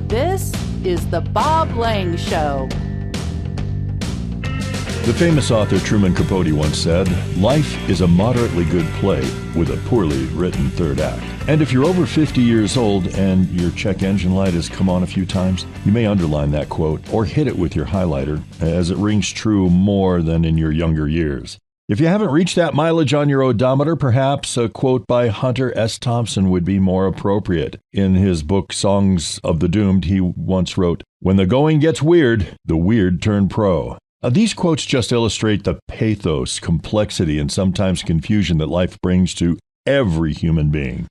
This is the Bob Lange Show. The famous author Truman Capote once said, "Life is a moderately good play with a poorly written third act." And if you're over 50 years old and your check engine light has come on a few times, you may underline that quote or hit it with your highlighter, as it rings true more than in your younger years. If you haven't reached that mileage on your odometer, perhaps a quote by Hunter S. Thompson would be more appropriate. In his book, Songs of the Doomed, he once wrote, "When the going gets weird, the weird turn pro." These quotes just illustrate the pathos, complexity, and sometimes confusion that life brings to every human being.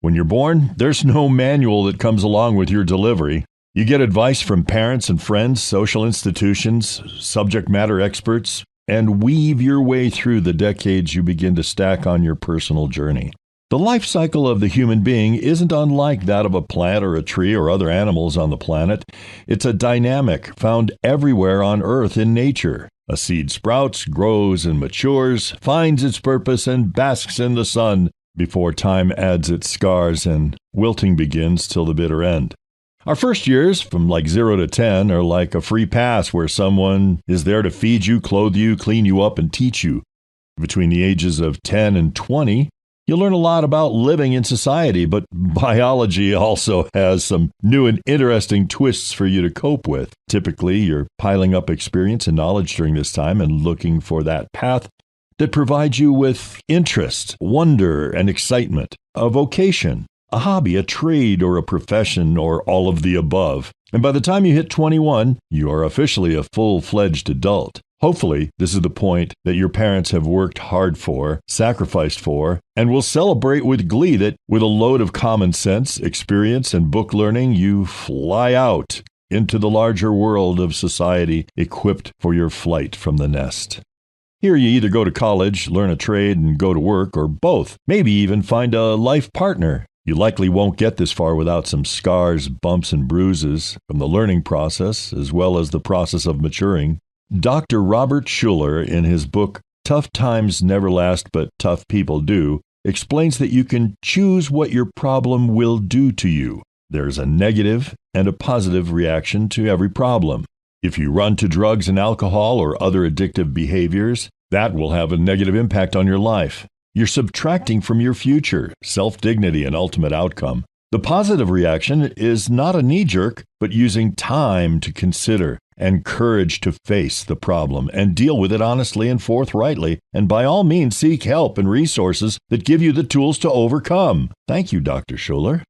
When you're born, there's no manual that comes along with your delivery. You get advice from parents and friends, social institutions, subject matter experts, and weave your way through the decades you begin to stack on your personal journey. The life cycle of the human being isn't unlike that of a plant or a tree or other animals on the planet. It's a dynamic found everywhere on Earth in nature. A seed sprouts, grows, and matures, finds its purpose, and basks in the sun before time adds its scars and wilting begins till the bitter end. Our first years, from like 0 to 10, are like a free pass where someone is there to feed you, clothe you, clean you up, and teach you. Between the ages of 10 and 20, you'll learn a lot about living in society, but biology also has some new and interesting twists for you to cope with. Typically, you're piling up experience and knowledge during this time and looking for that path that provides you with interest, wonder, and excitement, a vocation, a hobby, a trade, or a profession, or all of the above. And by the time you hit 21, you are officially a full-fledged adult. Hopefully, this is the point that your parents have worked hard for, sacrificed for, and will celebrate with glee that with a load of common sense, experience, and book learning, you fly out into the larger world of society equipped for your flight from the nest. Here you either go to college, learn a trade, and go to work, or both. Maybe even find a life partner. You likely won't get this far without some scars, bumps, and bruises from the learning process, as well as the process of maturing. Dr. Robert Schuller, in his book, Tough Times Never Last But Tough People Do, explains that you can choose what your problem will do to you. There's a negative and a positive reaction to every problem. If you run to drugs and alcohol or other addictive behaviors, that will have a negative impact on your life. You're subtracting from your future, self-dignity, and ultimate outcome. The positive reaction is not a knee-jerk, but using time to consider and courage to face the problem and deal with it honestly and forthrightly, and by all means seek help and resources that give you the tools to overcome. Thank you, Dr. Schuller.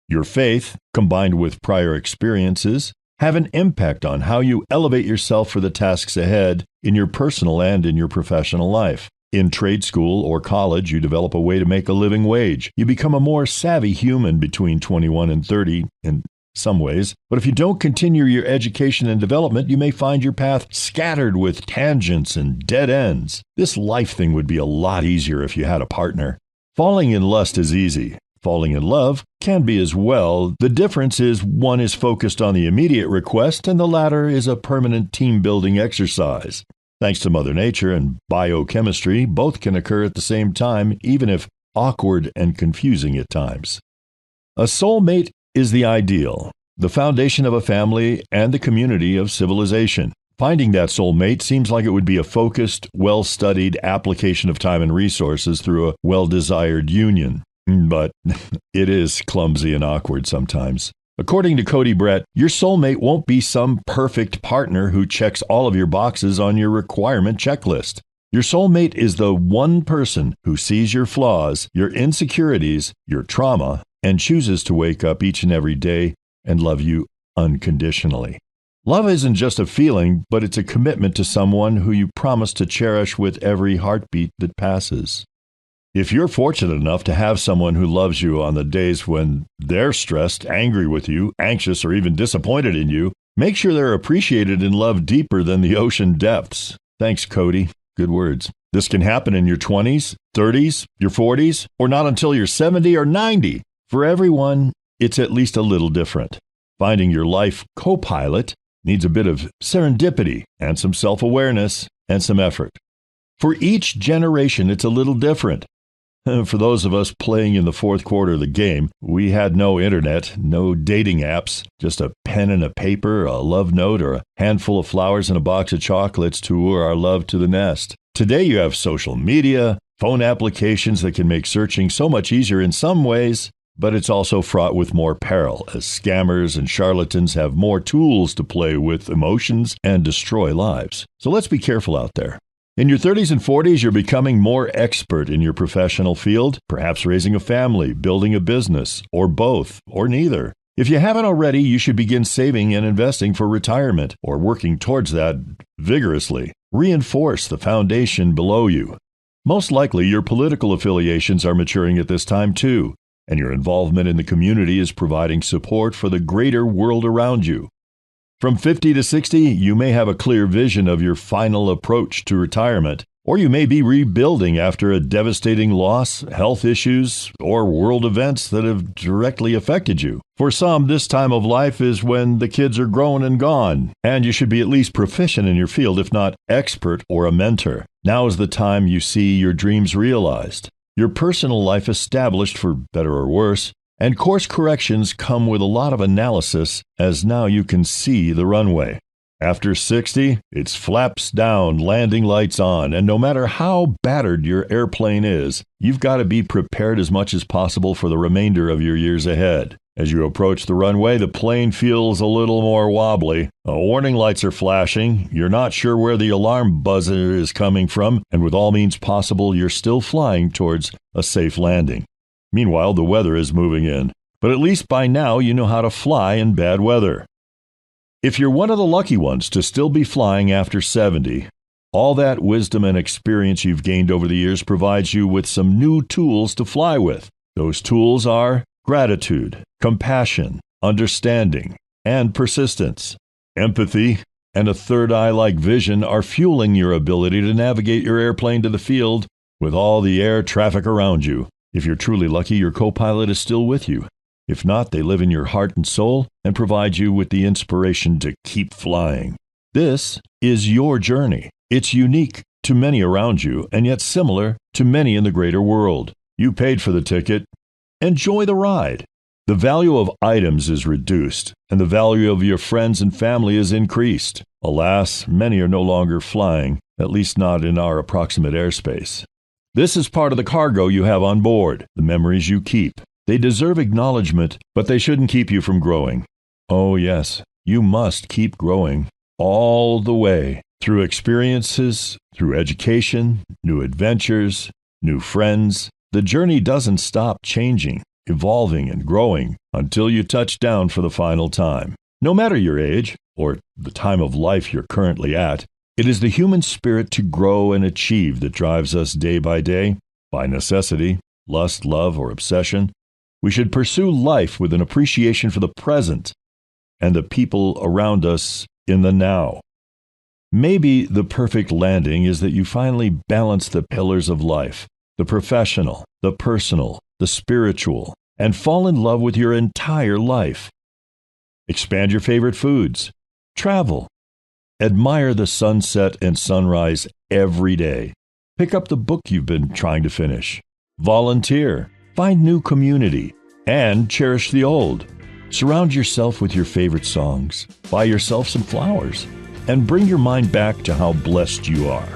Your faith, combined with prior experiences, have an impact on how you elevate yourself for the tasks ahead in your personal and in your professional life. In trade school or college, you develop a way to make a living wage. You become a more savvy human between 21 and 30 in some ways. But if you don't continue your education and development, you may find your path scattered with tangents and dead ends. This life thing would be a lot easier if you had a partner. Falling in lust is easy. Falling in love can be as well. The difference is one is focused on the immediate request and the latter is a permanent team-building exercise. Thanks to Mother Nature and biochemistry, both can occur at the same time, even if awkward and confusing at times. A soulmate is the ideal, the foundation of a family and the community of civilization. Finding that soulmate seems like it would be a focused, well-studied application of time and resources through a well-desired union. But it is clumsy and awkward sometimes. According to Cody Brett, your soulmate won't be some perfect partner who checks all of your boxes on your requirement checklist. Your soulmate is the one person who sees your flaws, your insecurities, your trauma, and chooses to wake up each and every day and love you unconditionally. Love isn't just a feeling, but it's a commitment to someone who you promise to cherish with every heartbeat that passes. If you're fortunate enough to have someone who loves you on the days when they're stressed, angry with you, anxious, or even disappointed in you, make sure they're appreciated and loved deeper than the ocean depths. Thanks, Cody. Good words. This can happen in your 20s, 30s, your 40s, or not until you're 70 or 90. For everyone, it's at least a little different. Finding your life co-pilot needs a bit of serendipity and some self-awareness and some effort. For each generation, it's a little different. For those of us playing in the fourth quarter of the game, we had no internet, no dating apps, just a pen and a paper, a love note, or a handful of flowers and a box of chocolates to lure our love to the nest. Today you have social media, phone applications that can make searching so much easier in some ways, but it's also fraught with more peril, as scammers and charlatans have more tools to play with emotions and destroy lives. So let's be careful out there. In your 30s and 40s, you're becoming more expert in your professional field, perhaps raising a family, building a business, or both, or neither. If you haven't already, you should begin saving and investing for retirement, or working towards that vigorously. Reinforce the foundation below you. Most likely, your political affiliations are maturing at this time too, and your involvement in the community is providing support for the greater world around you. From 50 to 60, you may have a clear vision of your final approach to retirement, or you may be rebuilding after a devastating loss, health issues, or world events that have directly affected you. For some, this time of life is when the kids are grown and gone, and you should be at least proficient in your field, if not expert or a mentor. Now is the time you see your dreams realized, your personal life established for better or worse, and course corrections come with a lot of analysis, as now you can see the runway. After 60, it's flaps down, landing lights on, and no matter how battered your airplane is, you've got to be prepared as much as possible for the remainder of your years ahead. As you approach the runway, the plane feels a little more wobbly. Warning lights are flashing. You're not sure where the alarm buzzer is coming from, and with all means possible, you're still flying towards a safe landing. Meanwhile, the weather is moving in, but at least by now you know how to fly in bad weather. If you're one of the lucky ones to still be flying after 70, all that wisdom and experience you've gained over the years provides you with some new tools to fly with. Those tools are gratitude, compassion, understanding, and persistence. Empathy and a third eye-like vision are fueling your ability to navigate your airplane to the field with all the air traffic around you. If you're truly lucky, your co-pilot is still with you. If not, they live in your heart and soul and provide you with the inspiration to keep flying. This is your journey. It's unique to many around you, and yet similar to many in the greater world. You paid for the ticket. Enjoy the ride. The value of items is reduced, and the value of your friends and family is increased. Alas, many are no longer flying, at least not in our approximate airspace. This is part of the cargo you have on board, the memories you keep. They deserve acknowledgement, but they shouldn't keep you from growing. Oh yes, you must keep growing all the way, through experiences, through education, new adventures, new friends. The journey doesn't stop changing, evolving, and growing until you touch down for the final time. No matter your age, or the time of life you're currently at, it is the human spirit to grow and achieve that drives us day by day, by necessity, lust, love, or obsession. We should pursue life with an appreciation for the present and the people around us in the now. Maybe the perfect landing is that you finally balance the pillars of life, the professional, the personal, the spiritual, and fall in love with your entire life. Expand your favorite foods. Travel. Admire the sunset and sunrise every day. Pick up the book you've been trying to finish. Volunteer. Find new community. And cherish the old. Surround yourself with your favorite songs. Buy yourself some flowers. And bring your mind back to how blessed you are.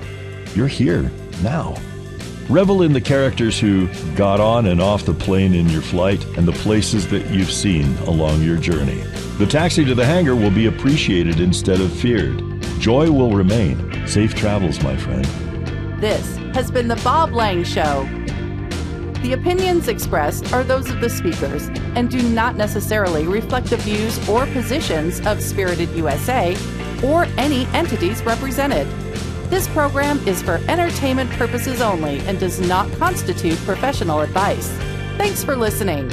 You're here now. Revel in the characters who got on and off the plane in your flight and the places that you've seen along your journey. The taxi to the hangar will be appreciated instead of feared. Joy will remain. Safe travels, my friend. This has been the Bob Lange Show. The opinions expressed are those of the speakers and do not necessarily reflect the views or positions of Spirited USA or any entities represented. This program is for entertainment purposes only and does not constitute professional advice. Thanks for listening.